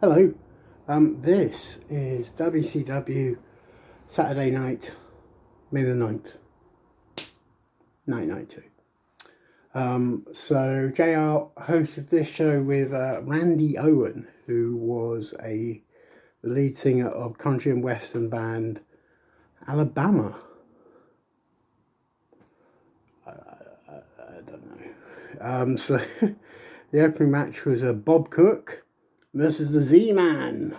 Hello, this is WCW Saturday Night May the 9th, 1992. So JR hosted this show with Randy Owen, who was the lead singer of country and western band Alabama. I don't know. So the opening match was Bob Cook versus the Z-Man.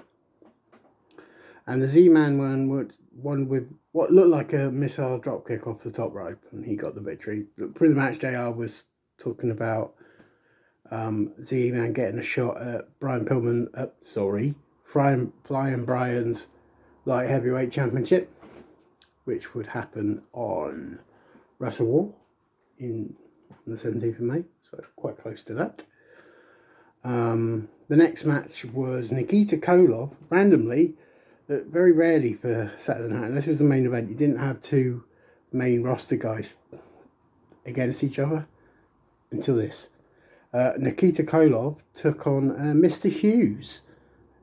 And the Z-Man won with what looked like a missile dropkick off the top rope, and he got the victory. Through the match, JR was talking about Z-Man getting a shot at Brian Pillman, Flying Brian's light heavyweight championship, which would happen on Wrestle War on the 17th of May, so quite close to that. The next match was Nikita Koloff, randomly, very rarely for Saturday night, unless it was the main event, you didn't have two main roster guys against each other until this. Nikita Koloff took on Mr. Hughes.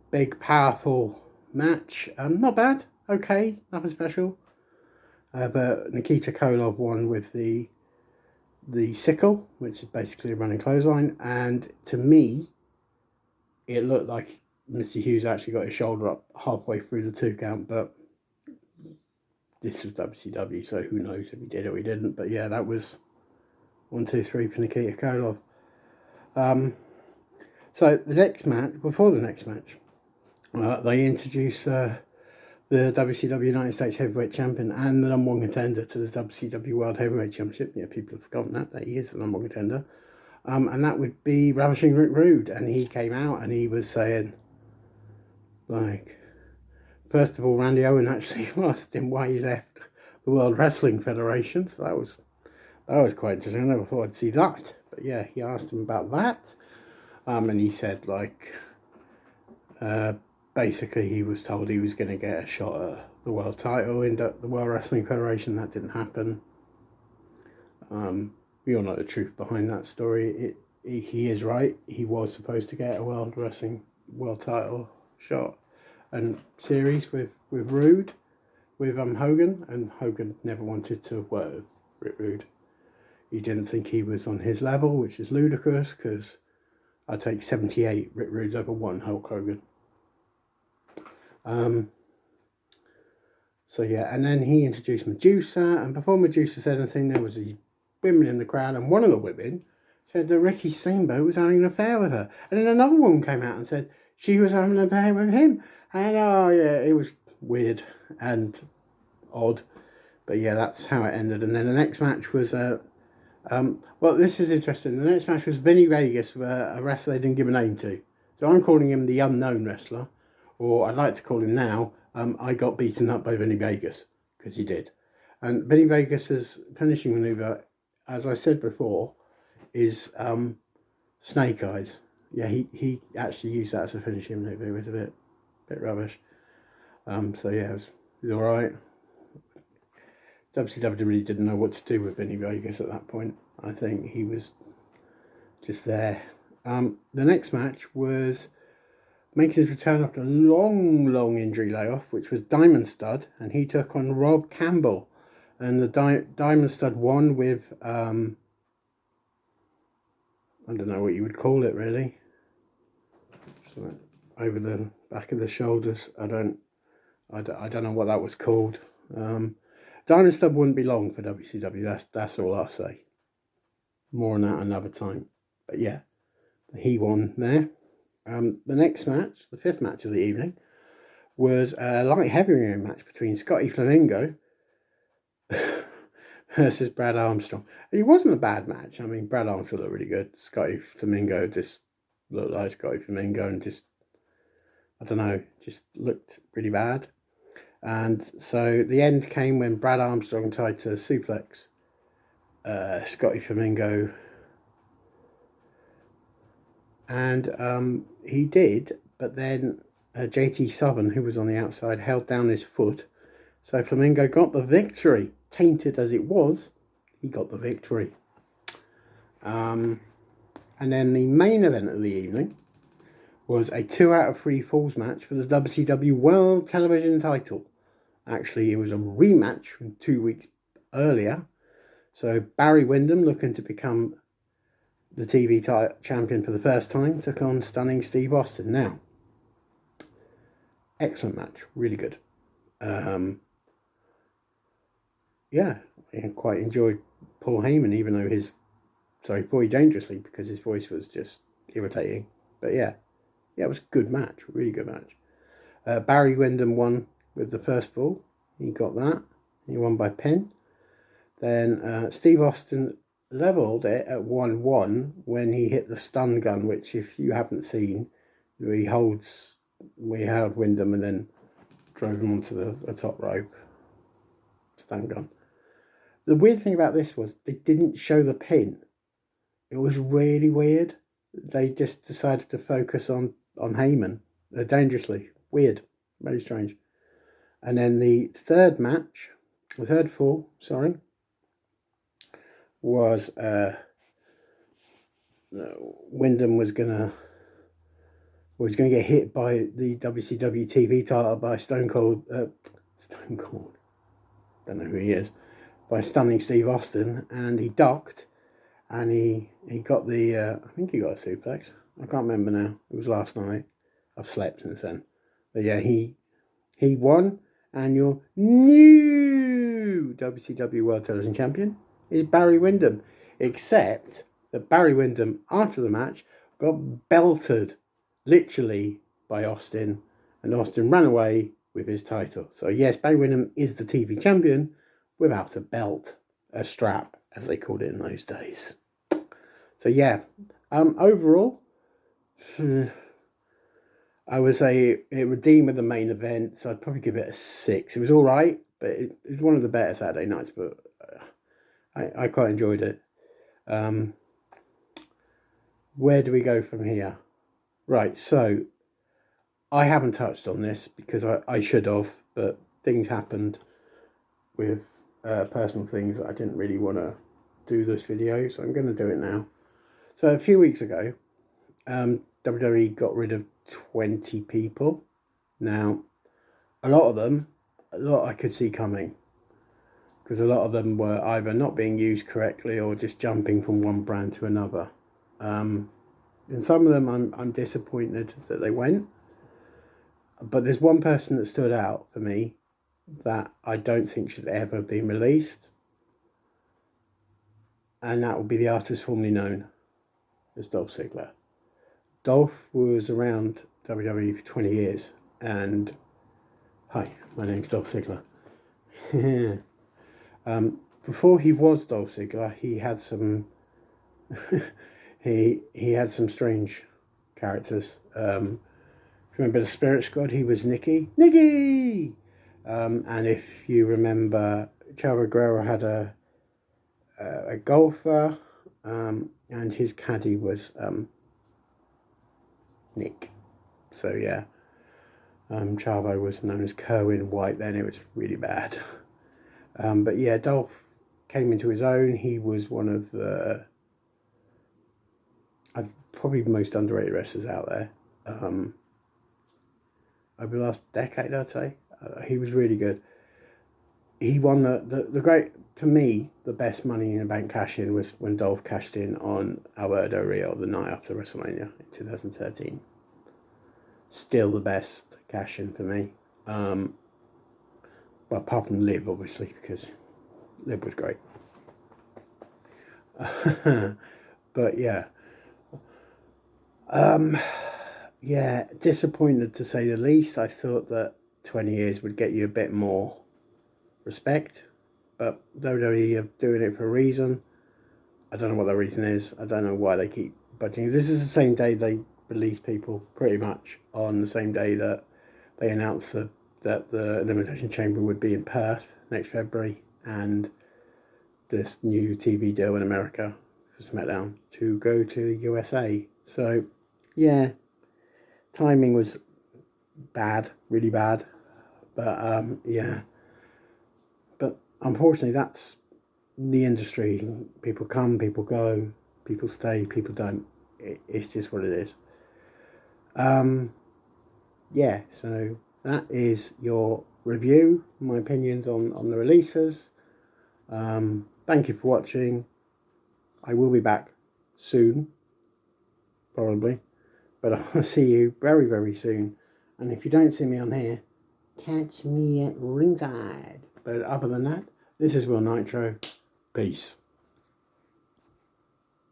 Big, powerful match. Not bad. Okay, nothing special. But Nikita Koloff won with the sickle, which is basically a running clothesline. And to me, it looked like Mr. Hughes actually got his shoulder up halfway through the 2 count, but this was WCW, so who knows if he did or he didn't. But yeah, that was 1, 2, 3 for Nikita Koloff. So before the next match, they introduced the WCW United States Heavyweight Champion and the number 1 contender to the WCW World Heavyweight Championship. Yeah, people have forgotten that he is the number 1 contender. And that would be Ravishing Rick Rude. And he came out and he was saying, like, first of all, Randy Owen actually asked him why he left the World Wrestling Federation. So that was quite interesting. I never thought I'd see that. But yeah, he asked him about that. And he said, like, basically he was told he was going to get a shot at the world title in the World Wrestling Federation. That didn't happen. We all know the truth behind that story. He is right. He was supposed to get a world title shot and series with Rude, with Hogan, and Hogan never wanted to work with Rick Rude. He didn't think he was on his level, which is ludicrous, because I take 78 Rick Rude's over 1 Hulk Hogan. So yeah, and then he introduced Medusa, and before Medusa said anything, there was these women in the crowd, and one of the women said that Ricky Steamboat was having an affair with her, and then another woman came out and said she was having an affair with him, and oh yeah, it was weird and odd, but yeah, that's how it ended. And then the next match was well, this is interesting. The next match was Vinny Vegas with a wrestler they didn't give a name to, so I'm calling him the unknown wrestler, or I'd like to call him now, I got beaten up by Vinny Vegas, because he did. And Vinny Vegas's finishing maneuver, as I said before, is Snake Eyes. Yeah, he actually used that as a finishing maneuver. It was a bit rubbish. So yeah, it was all right. WCW really didn't know what to do with Vinny Vegas at that point. I think he was just there. The next match was making his return after a long injury layoff, which was Diamond Stud, and he took on Rob Campbell. And the Diamond Stud won with, I don't know what you would call it really. So over the back of the shoulders. I don't know what that was called. Diamond Stud wouldn't be long for WCW. That's all I'll say. More on that another time. But yeah, he won there. The next match, the 5th match of the evening, was a light heavyweight match between Scotty Flamingo versus Brad Armstrong. It wasn't a bad match. I mean, Brad Armstrong looked really good. Scotty Flamingo just looked like Scotty Flamingo and just, I don't know, just looked really bad. And so the end came when Brad Armstrong tried to suplex Scotty Flamingo. And he did, but then JT Southern, who was on the outside, held down his foot. So Flamingo got the victory. Tainted as it was, he got the victory. And then the main event of the evening was a 2 out of 3 falls match for the WCW World Television title. Actually, it was a rematch from 2 weeks earlier. So Barry Windham, looking to become the TV champion for the first time, took on stunning Steve Austin. Now, excellent match, really good. Yeah, I quite enjoyed Paul Heyman, even though Boy Dangerously, because his voice was just irritating. But yeah, it was a good match, really good match. Barry Windham won with the first fall. He got that. He won by pin. Then Steve Austin levelled it at 1-1 when he hit the stun gun, which, if you haven't seen, we held Windham and then drove him onto the top rope. Stun gun. The weird thing about this was they didn't show the pin. It was really weird. They just decided to focus on Heyman dangerously. Weird. Very strange. And then the third fall, was Windham was gonna get hit by the WCW TV title by Stone Cold. Don't know who he is. By stunning Steve Austin, and he ducked, and he got the I think he got a suplex. I can't remember now. It was last night. I've slept since then. But yeah, he won, and your new WCW World Television Champion is Barry Windham. Except that Barry Windham, after the match, got belted, literally, by Austin, and Austin ran away with his title. So yes, Barry Windham is the TV champion without a belt, a strap, as they called it in those days. So yeah, overall, I would say it redeemed with the main event, so I'd probably give it a 6. It was all right, but it was one of the better Saturday nights, but I quite enjoyed it. Where do we go from here? Right, so I haven't touched on this because I should have, but things happened with personal things that I didn't really want to do this video, so I'm going to do it now. So a few weeks ago, WWE got rid of 20 people. Now, a lot I could see coming, because a lot of them were either not being used correctly or just jumping from one brand to another. And some of them I'm disappointed that they went. But there's one person that stood out for me that I don't think should ever have been released. And that would be the artist formerly known as Dolph Ziggler. Dolph was around WWE for 20 years. And hi, my name's Dolph Ziggler. Before he was Dolph Ziggler, he had some he had some strange characters. If you remember the Spirit Squad, he was Nikki. And if you remember, Chavo Guerrero had a golfer, and his caddy was Nick. So yeah, Chavo was known as Kerwin White then. It was really bad. But yeah, Dolph came into his own. He was one of the probably most underrated wrestlers out there. Over the last decade, I'd say. He was really good. He won the great, for me, the best Money in the Bank cash-in was when Dolph cashed in on Alberto Rio the night after WrestleMania in 2013. Still the best cash-in for me. Well, apart from Liv, obviously, because Liv was great. But yeah. Yeah, disappointed to say the least. I thought that 20 years would get you a bit more respect, but WWE are doing it for a reason. I don't know what the reason is. I don't know why they keep budging. This is the same day they release people, pretty much on the same day that they announced that the Elimination Chamber would be in Perth next February, and this new TV deal in America for SmackDown to go to the USA. So yeah, timing was bad, really bad. But yeah. But unfortunately, that's the industry. People come, people go, people stay, people don't. It's just what it is. Yeah, so that is your review, my opinions on the releases. Thank you for watching. I will be back soon, probably, but I'll see you very, very soon. And if you don't see me on here, catch me at ringside. But other than that, this is Will Nitro. Peace.